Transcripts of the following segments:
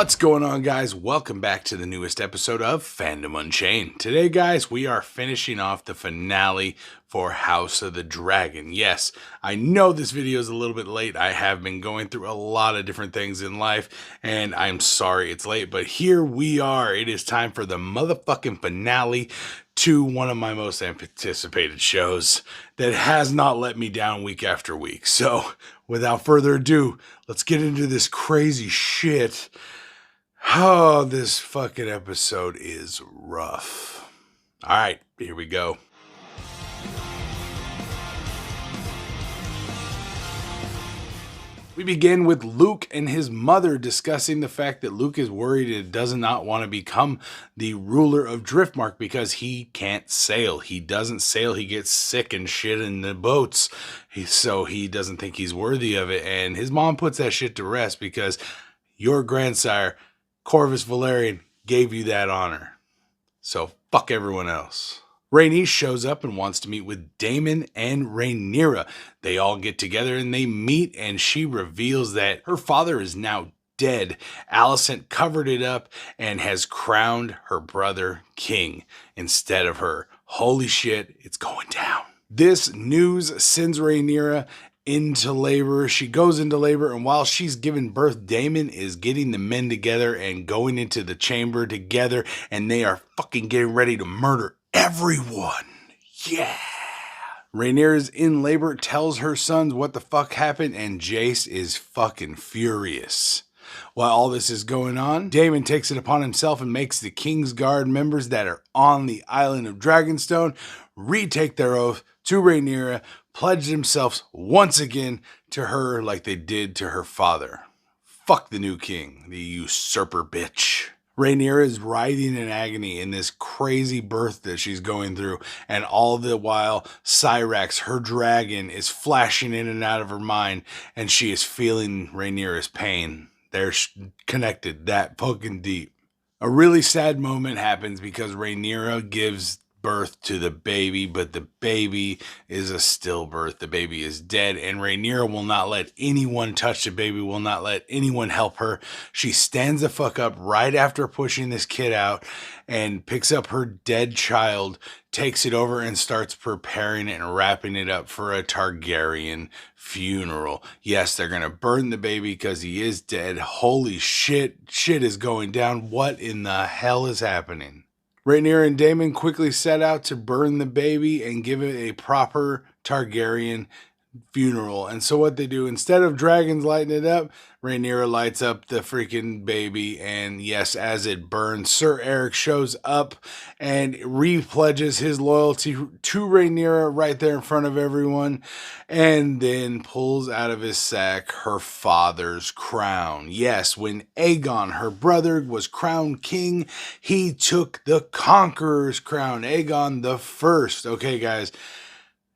What's going on, guys? Welcome back to the newest episode of Fandom Unchained. Today, guys, we are finishing off the finale for House of the Dragon. Yes, I know this video is a little bit late. I have been going through a lot of different things in life, and I'm sorry it's late, but here we are. It is time for the motherfucking finale to one of my most anticipated shows that has not let me down week after week. So, without further ado, let's get into this crazy shit. Oh, this fucking episode is rough. All right, here we go. We begin with Luke and his mother discussing the fact that Luke is worried and does not want to become the ruler of Driftmark because he can't sail. He doesn't sail. He gets sick and shit in the boats. So he doesn't think he's worthy of it. And his mom puts that shit to rest because your grandsire, Corvus Valerian, gave you that honor. So fuck everyone else. Rhaenys shows up and wants to meet with Daemon and Rhaenyra. They all get together and they meet, and she reveals that her father is now dead. Alicent covered it up and has crowned her brother king instead of her. Holy shit, it's going down. This news sends Rhaenyra into labor. She goes into labor, and while she's giving birth, Daemon is getting the men together and going into the chamber together, and they are fucking getting ready to murder everyone. Yeah. Rhaenyra's in labor, tells her sons what the fuck happened, and Jace is fucking furious. While all this is going on, Daemon takes it upon himself and makes the King's Guard members that are on the island of Dragonstone retake their oath to Rhaenyra, pledge themselves once again to her like they did to her father. Fuck the new king, the usurper bitch. Rhaenyra is writhing in agony in this crazy birth that she's going through, and all the while Syrax, her dragon, is flashing in and out of her mind, and she is feeling Rhaenyra's pain. They're connected that fucking deep. A really sad moment happens because Rhaenyra gives birth to the baby, but the baby is a stillbirth. The baby is dead, and Rhaenyra will not let anyone touch the baby, will not let anyone help her. She stands the fuck up right after pushing this kid out and picks up her dead child, takes it over and starts preparing it and wrapping it up for a Targaryen funeral. Yes, they're gonna burn the baby because he is dead. Holy shit, shit is going down. What in the hell is happening? Rhaenyra and Daemon quickly set out to burn the baby and give it a proper Targaryen funeral. And so what they do, instead of dragons lighting it up, Rhaenyra lights up the freaking baby, and yes, as it burns, Sir Eric shows up and repledges his loyalty to Rhaenyra right there in front of everyone, and then pulls out of his sack her father's crown. Yes, when Aegon, her brother, was crowned king, he took the Conqueror's crown, Aegon the First. Okay, guys,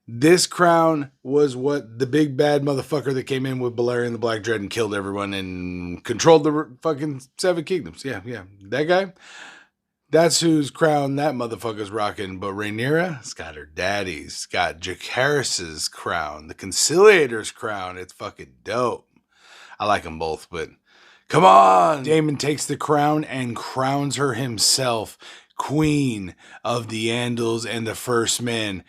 this crown was what the big bad motherfucker that came in with Balerion the Black Dread and killed everyone and controlled the fucking Seven Kingdoms. Yeah, that guy. That's whose crown that motherfucker's rocking. But Rhaenyra's got her daddy's, got Jacaerys's crown, the Conciliator's crown. It's fucking dope. I like them both, but come on. Daemon takes the crown and crowns her himself Queen of the Andals and the First Men.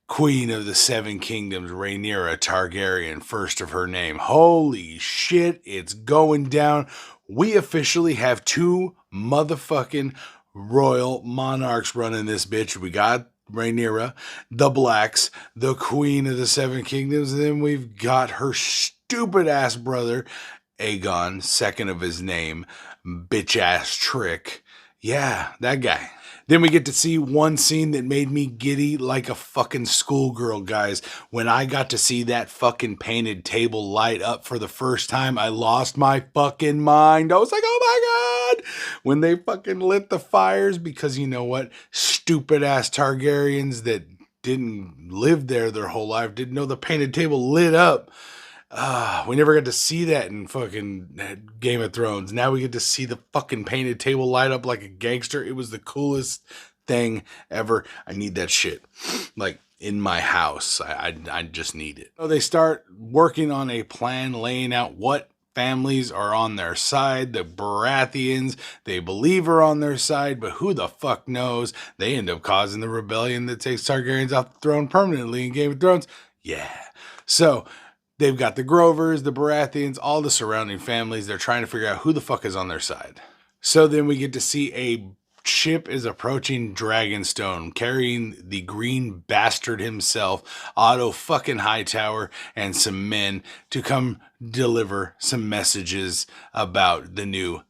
Queen of the Seven Kingdoms, Rhaenyra Targaryen, first of her name. Holy shit, it's going down. We officially have two motherfucking royal monarchs running this bitch. We got Rhaenyra, the Blacks, the Queen of the Seven Kingdoms, and then we've got her stupid ass brother, Aegon, second of his name, bitch ass trick. Yeah, that guy. Then we get to see one scene that made me giddy like a fucking schoolgirl, guys. When I got to see that fucking painted table light up for the first time, I lost my fucking mind. I was like, oh my God. When they fucking lit the fires, because you know what? Stupid ass Targaryens that didn't live there their whole life didn't know the painted table lit up. We never got to see that in fucking Game of Thrones. Now we get to see the fucking painted table light up like a gangster. It was the coolest thing ever. I need that shit. Like, in my house. I just need it. So they start working on a plan, laying out what families are on their side. The Baratheons, they believe, are on their side, but who the fuck knows? They end up causing the rebellion that takes Targaryens off the throne permanently in Game of Thrones. Yeah. So they've got the Grovers, the Baratheons, all the surrounding families. They're trying to figure out who the fuck is on their side. So then we get to see a ship is approaching Dragonstone, carrying the green bastard himself, Otto fucking Hightower, and some men to come deliver some messages about the new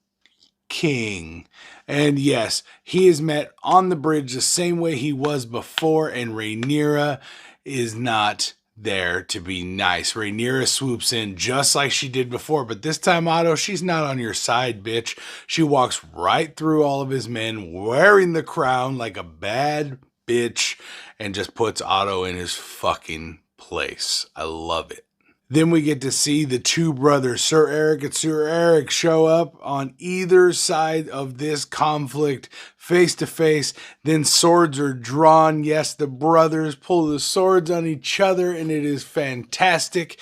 king. And yes, he is met on the bridge the same way he was before, and Rhaenyra is not there to be nice. Rhaenyra swoops in just like she did before, but this time, Otto, she's not on your side, bitch. She walks right through all of his men wearing the crown like a bad bitch and just puts Otto in his fucking place. I love it. Then we get to see the two brothers, Sir Eric and Sir Eric, show up on either side of this conflict, face to face. Then swords are drawn. Yes, the brothers pull the swords on each other, and it is fantastic.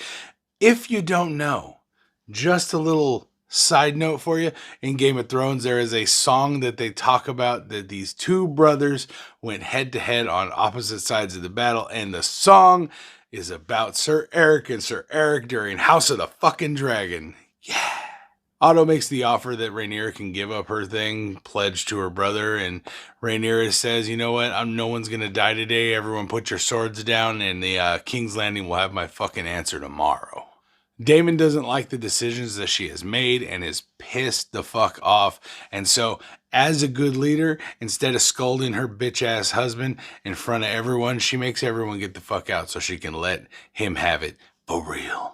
If you don't know, just a little side note for you, in Game of Thrones, there is a song that they talk about that these two brothers went head to head on opposite sides of the battle, and the song is about Sir Eric and Sir Eric during House of the fucking Dragon. Yeah. Otto makes the offer that Rhaenyra can give up her thing, pledged to her brother, and Rhaenyra says, you know what, no one's gonna die today, everyone put your swords down, and the King's Landing will have my fucking answer tomorrow. Daemon doesn't like the decisions that she has made and is pissed the fuck off. And so, as a good leader, instead of scolding her bitch-ass husband in front of everyone, she makes everyone get the fuck out so she can let him have it for real.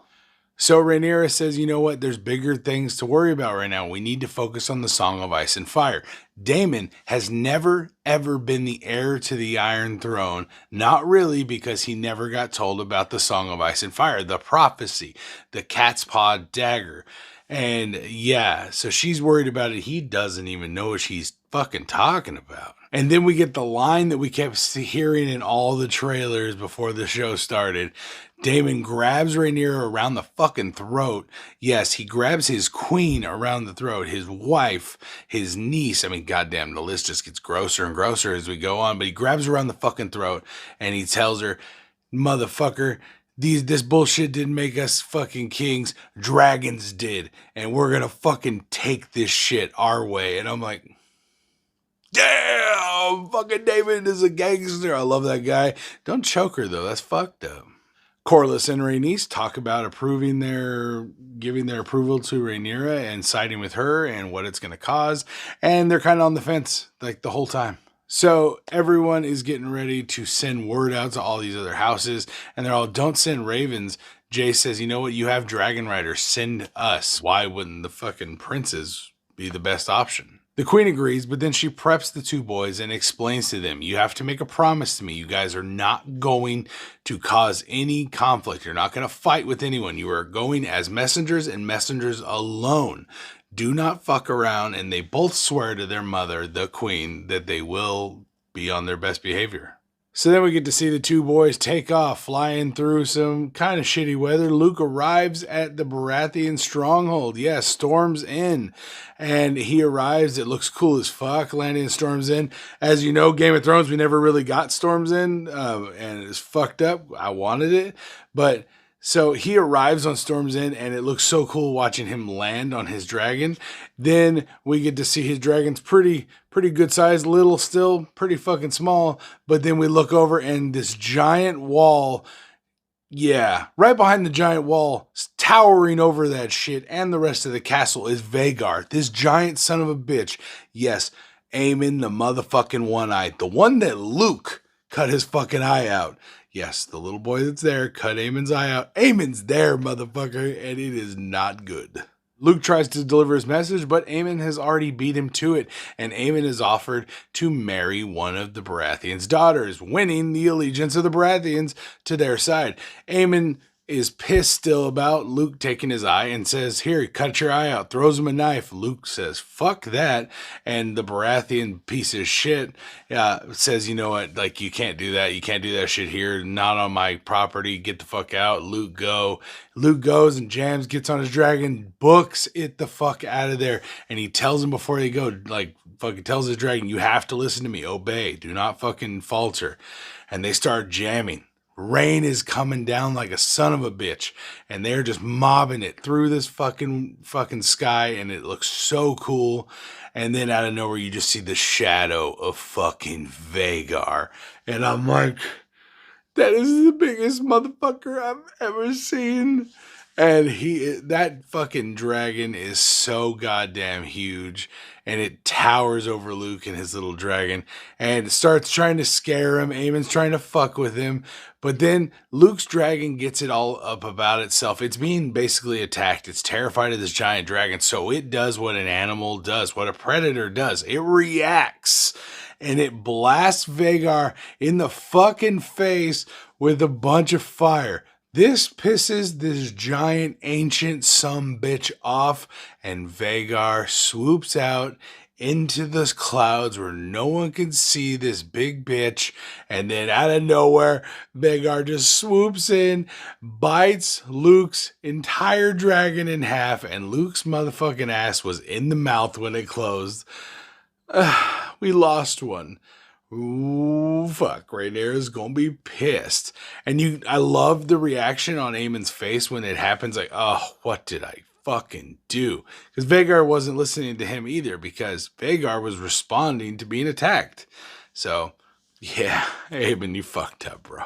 So Rhaenyra says, you know what, there's bigger things to worry about right now. We need to focus on the Song of Ice and Fire. Daemon has never, ever been the heir to the Iron Throne. Not really, because he never got told about the Song of Ice and Fire, the prophecy, the cat's paw dagger. And yeah, so she's worried about it. He doesn't even know what she's fucking talking about. And then we get the line that we kept hearing in all the trailers before the show started. Daemon grabs Rhaenyra around the fucking throat. Yes, he grabs his queen around the throat, his wife, his niece. I mean, goddamn, the list just gets grosser and grosser as we go on. But he grabs her around the fucking throat and he tells her, motherfucker, this bullshit didn't make us fucking kings. Dragons did. And we're gonna fucking take this shit our way. And I'm like, damn, fucking Daemon is a gangster. I love that guy. Don't choke her, though. That's fucked up. Corlys and Rhaenys talk about giving their approval to Rhaenyra and siding with her and what it's going to cause. And they're kind of on the fence like the whole time. So everyone is getting ready to send word out to all these other houses. And they're all, don't send ravens. Jay says, you know what? You have dragon riders. Send us. Why wouldn't the fucking princes be the best option? The queen agrees, but then she preps the two boys and explains to them, you have to make a promise to me. You guys are not going to cause any conflict. You're not going to fight with anyone. You are going as messengers and messengers alone. Do not fuck around. And they both swear to their mother, the queen, that they will be on their best behavior. So then we get to see the two boys take off, flying through some kind of shitty weather. Luke arrives at the Baratheon stronghold. Yes, storms in. And he arrives. It looks cool as fuck. Landing storms in. As you know, Game of Thrones, we never really got storms in. And it's fucked up. I wanted it. But so he arrives on Storm's End, and it looks so cool watching him land on his dragon. Then we get to see his dragon's pretty good size, little still, pretty fucking small. But then we look over, and this giant wall, yeah, right behind the giant wall, towering over that shit and the rest of the castle is Vhagar, this giant son of a bitch. Yes, Aemon, the motherfucking one-eyed, the one that Luke cut his fucking eye out. Yes, the little boy that's there cut Aemon's eye out. Aemon's there, motherfucker, and it is not good. Luke tries to deliver his message, but Aemon has already beat him to it, and Aemon is offered to marry one of the Baratheons' daughters, winning the allegiance of the Baratheons to their side. Aemon is pissed still about Luke taking his eye and says, "Here, cut your eye out." Throws him a knife. Luke says, "Fuck that." And the Baratheon piece of shit says, "You know what? Like, you can't do that. You can't do that shit here. Not on my property. Get the fuck out." Luke go. Luke goes and jams, gets on his dragon, books it the fuck out of there. And he tells him before they go, like, fucking tells his dragon, "You have to listen to me. Obey. Do not fucking falter." And they start jamming. Rain is coming down like a son of a bitch, and they're just mobbing it through this fucking sky, and it looks so cool. And then out of nowhere, you just see the shadow of fucking Vhagar, and I'm like, that is the biggest motherfucker I've ever seen. And that fucking dragon is so goddamn huge, and it towers over Luke and his little dragon, and starts trying to scare him. Aemon's trying to fuck with him, but then Luke's dragon gets it all up about itself. It's being basically attacked. It's terrified of this giant dragon, so it does what an animal does, what a predator does. It reacts, and it blasts Vhagar in the fucking face with a bunch of fire. This pisses this giant ancient sumbitch off, and Vhagar swoops out into the clouds where no one can see this big bitch. And then out of nowhere, Vhagar just swoops in, bites Luke's entire dragon in half, and Luke's motherfucking ass was in the mouth when it closed. We lost one. Ooh, fuck. Rhaenyra's gonna be pissed. And I love the reaction on Aemon's face when it happens. Like, oh, what did I fucking do? Because Vhagar wasn't listening to him either, because Vhagar was responding to being attacked. So, yeah, Aemon, you fucked up, bro.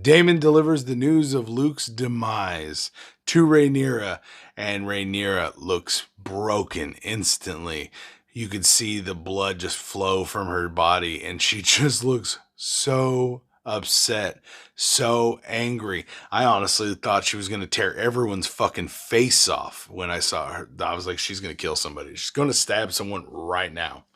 Daemon delivers the news of Luke's demise to Rhaenyra, and Rhaenyra looks broken instantly. You could see the blood just flow from her body, and she just looks so upset, so angry. I honestly thought she was going to tear everyone's fucking face off when I saw her. I was like, she's going to kill somebody. She's going to stab someone right now.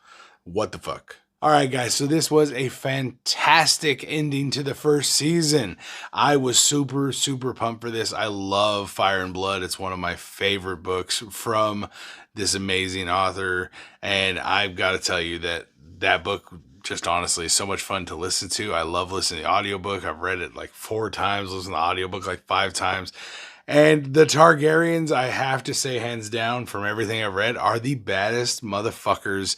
What the fuck? All right, guys, so this was a fantastic ending to the first season. I was super, super pumped for this. I love Fire and Blood. It's one of my favorite books from this amazing author, and I've got to tell you that book just honestly is so much fun to listen to. I love listening to the audiobook. I've read it like 4 times, listened to the audiobook like 5 times. And the Targaryens, I have to say, hands down, from everything I've read, are the baddest motherfuckers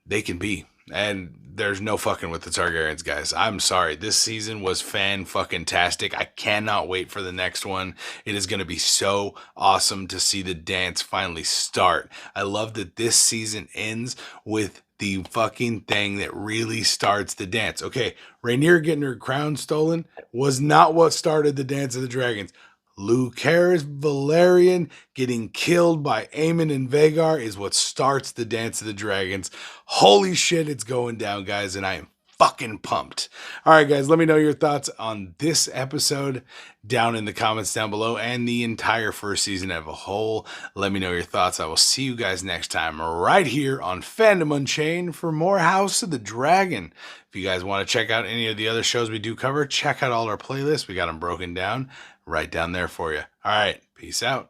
they can be. And there's no fucking with the Targaryens, guys. I'm sorry. This season was fan-fucking-tastic. I cannot wait for the next one. It is going to be so awesome to see the dance finally start. I love that this season ends with the fucking thing that really starts the dance. Okay, Rhaenyra getting her crown stolen was not what started the Dance of the Dragons. Lucerys Velaryon getting killed by Aemon and Vhagar is what starts the Dance of the Dragons. Holy shit, it's going down, guys, and I am fucking pumped. All right, guys, let me know your thoughts on this episode down in the comments down below, and the entire first season as a whole. Let me know your thoughts. I will see you guys next time right here on Fandom Unchained for more House of the Dragon. If you guys want to check out any of the other shows we do cover, check out all our playlists. We got them broken down right down there for you. All right, peace out.